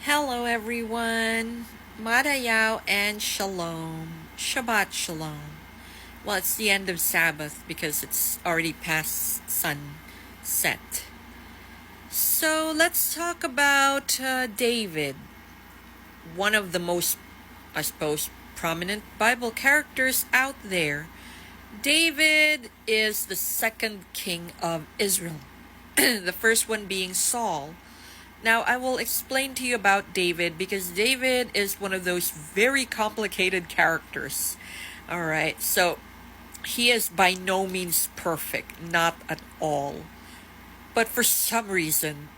Hello, everyone. Madayaw and Shalom. Shabbat Shalom. Well, it's the end of Sabbath because it's already past sunset. So let's talk about David, one of the most, I suppose, prominent Bible characters out there. David is the second king of Israel, the first one being Saul. Now, I will explain to you about David because David is one of those very complicated characters. All right, so he is by no means perfect, not at all. But for some reason,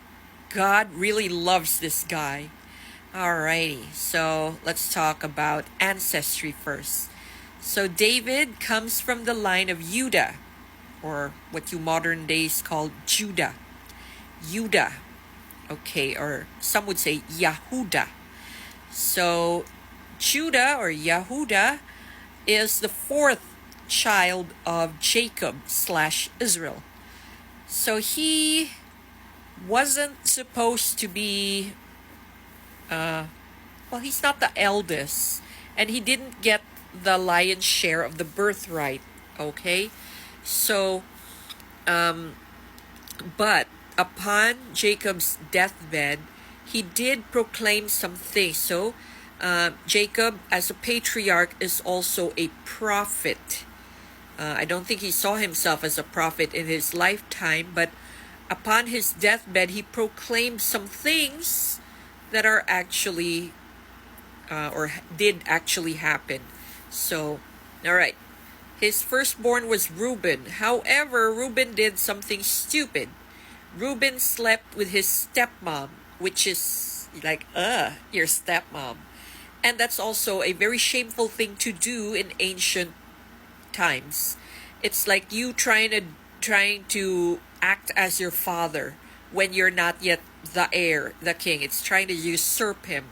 God really loves this guy. Alrighty, so let's talk about ancestry first. So David comes from the line of Judah, or what you modern days call Judah. Judah. Okay, or some would say Yahuda. So Judah or Yahuda is the fourth child of Jacob / Israel. So he wasn't supposed to be, he's not the eldest, and he didn't get the lion's share of the birthright. Okay, so, but upon Jacob's deathbed, he did proclaim some things. So, Jacob, as a patriarch, is also a prophet. I don't think he saw himself as a prophet in his lifetime, but upon his deathbed, he proclaimed some things that are actually, or did actually happen. So, all right. His firstborn was Reuben. However, Reuben did something stupid. Reuben slept with his stepmom, which is like, your stepmom. And that's also a very shameful thing to do in ancient times. It's like you trying to act as your father when you're not yet the heir, the king. It's trying to usurp him.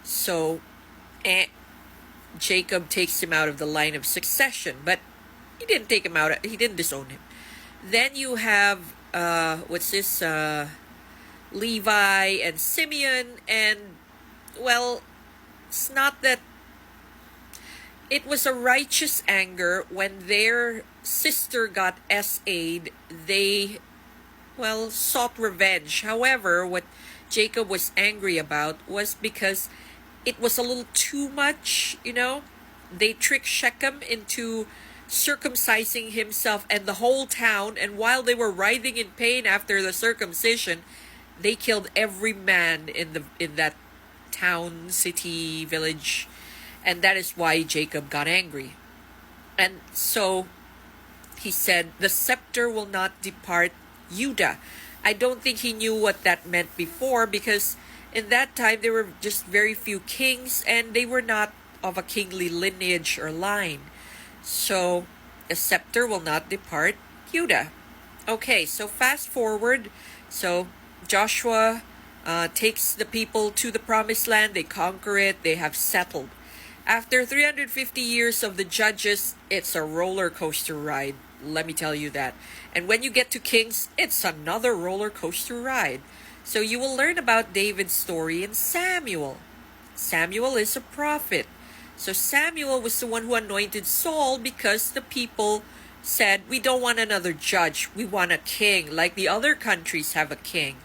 So, Jacob takes him out of the line of succession, but he didn't take him out. He didn't disown him. Then you have Levi and Simeon, and well, it's not that it was a righteous anger when their sister got SA'd. They, sought revenge. However, what Jacob was angry about was because it was a little too much, They tricked Shechem into circumcising himself and the whole town, and while they were writhing in pain after the circumcision, they killed every man in that town, city, village, and that is why Jacob got angry. And so he said, the scepter will not depart Judah. I don't think he knew what that meant before, because in that time there were just very few kings and they were not of a kingly lineage or line. So the scepter will not depart Judah. Okay, so fast forward. So Joshua takes the people to the promised land. They conquer it. They have settled. After 350 years of the judges, it's a roller coaster ride. Let me tell you that. And when you get to Kings, it's another roller coaster ride. So you will learn about David's story in Samuel. Samuel is a prophet. So Samuel was the one who anointed Saul because the people said, we don't want another judge. We want a king, like the other countries have a king.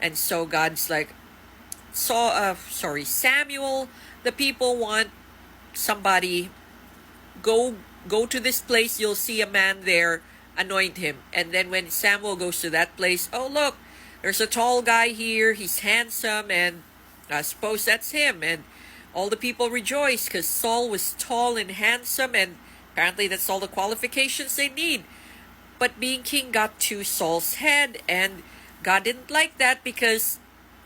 And so God's like, Samuel, the people want somebody. Go to this place, you'll see a man there, anoint him. And then when Samuel goes to that place, oh look, there's a tall guy here, he's handsome, and I suppose that's him. And all the people rejoice because Saul was tall and handsome, and apparently that's all the qualifications they need. But being king got to Saul's head, and God didn't like that because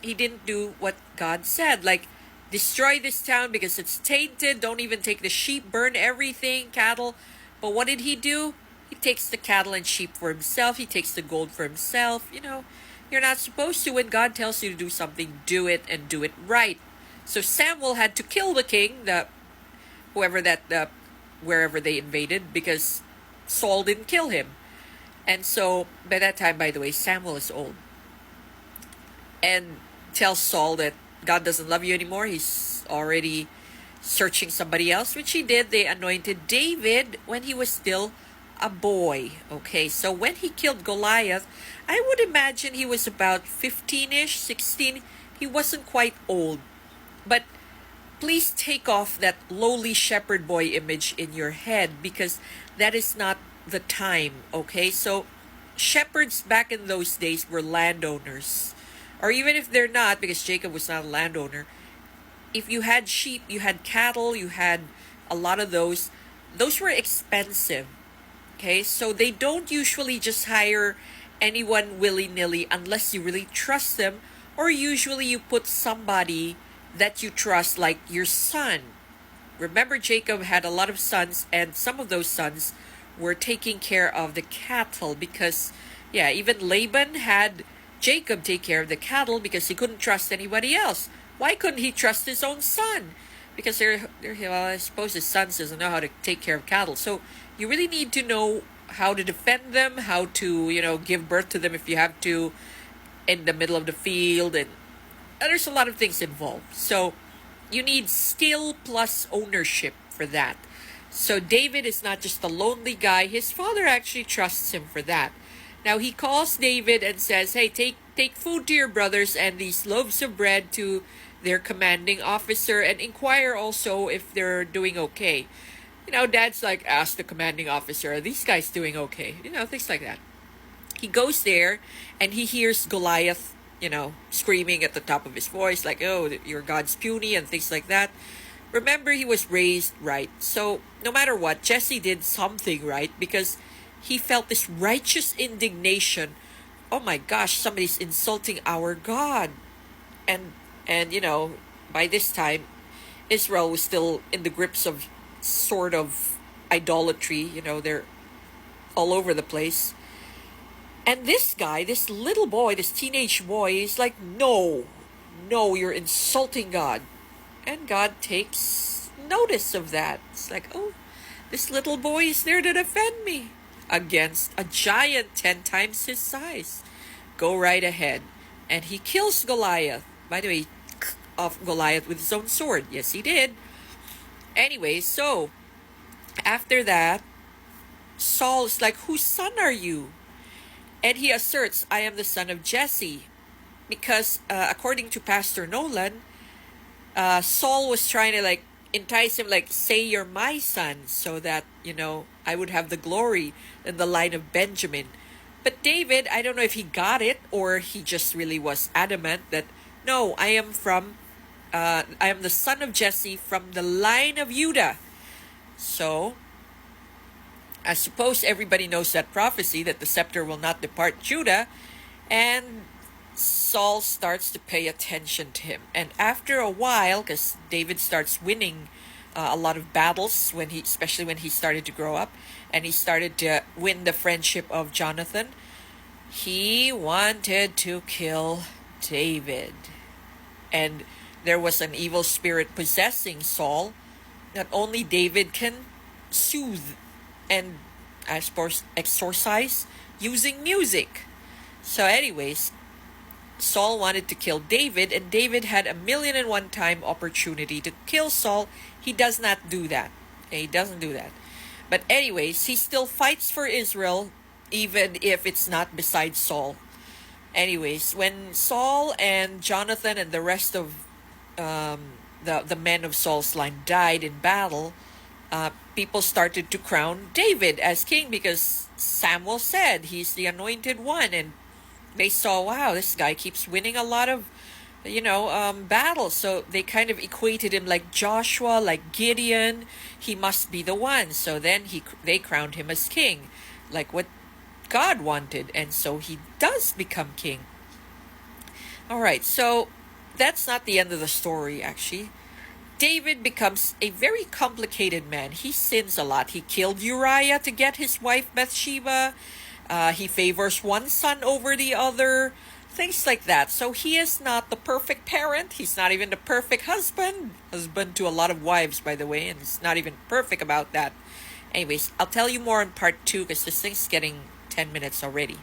he didn't do what God said. Like, destroy this town because it's tainted. Don't even take the sheep. Burn everything, cattle. But what did he do? He takes the cattle and sheep for himself. He takes the gold for himself. You're not supposed to. When God tells you to do something, do it and do it right. So Samuel had to kill the king, wherever they invaded, because Saul didn't kill him. And so by that time, by the way, Samuel is old. And tells Saul that God doesn't love you anymore. He's already searching somebody else, which he did. They anointed David when he was still a boy. Okay, so when he killed Goliath, I would imagine he was about 15-ish, 16. He wasn't quite old. But please take off that lowly shepherd boy image in your head, because that is not the time. Okay, so shepherds back in those days were landowners. Or even if they're not, because Jacob was not a landowner, if you had sheep, you had cattle, you had a lot of those were expensive. Okay, so they don't usually just hire anyone willy-nilly unless you really trust them, or usually you put somebody that you trust, like your son. Remember, Jacob had a lot of sons, and some of those sons were taking care of the cattle, because yeah, even Laban had Jacob take care of the cattle because he couldn't trust anybody else. Why couldn't he trust his own son? Because well, I suppose his son doesn't know how to take care of cattle. So you really need to know how to defend them, how to, give birth to them if you have to, in the middle of the field, and there's a lot of things involved. So you need skill plus ownership for that. So David is not just a lonely guy. His father actually trusts him for that. Now he calls David and says, hey, take food to your brothers and these loaves of bread to their commanding officer, and inquire also if they're doing okay. Dad's like, ask the commanding officer, are these guys doing okay? Things like that. He goes there and he hears Goliath, screaming at the top of his voice, like, oh, your God's puny, and things like that. Remember, he was raised right. So no matter what, Jesse did something right, because he felt this righteous indignation. Oh my gosh, somebody's insulting our God. And by this time, Israel was still in the grips of sort of idolatry. They're all over the place. And this guy, this little boy, this teenage boy, is like, no, you're insulting God. And God takes notice of that. It's like, oh, this little boy is there to defend me against a giant 10 times his size. Go right ahead. And he kills Goliath. By the way, he off Goliath with his own sword. Yes, he did. Anyway, so after that, Saul is like, whose son are you? And he asserts, I am the son of Jesse. Because according to Pastor Nolan, Saul was trying to entice him, say you're my son, so that, I would have the glory in the line of Benjamin. But David, I don't know if he got it, or he just really was adamant that, no, I am the son of Jesse from the line of Judah. So, I suppose everybody knows that prophecy that the scepter will not depart Judah, and Saul starts to pay attention to him. And after a while, because David starts winning a lot of battles, especially when he started to grow up, and he started to win the friendship of Jonathan, he wanted to kill David. And there was an evil spirit possessing Saul that only David can soothe and, I suppose, exorcise using music. So anyways, Saul wanted to kill David, and David had 1,000,001 time opportunity to kill Saul. He does not do that. Okay, he doesn't do that. But anyways, he still fights for Israel, even if it's not beside Saul. Anyways, when Saul and Jonathan and the rest of the men of Saul's line died in battle, people started to crown David as king, because Samuel said he's the anointed one, and they saw, wow, this guy keeps winning a lot of, battles. So they kind of equated him like Joshua, like Gideon. He must be the one. So then they crowned him as king, like what God wanted. And so he does become king. All right, so that's not the end of the story, actually. David becomes a very complicated man. He sins a lot. He killed Uriah to get his wife Bathsheba. He favors one son over the other, things like that. So he is not the perfect parent. He's not even the perfect husband to a lot of wives, by the way, and he's not even perfect about that. Anyways, I'll tell you more in part 2, because this thing's getting 10 minutes already.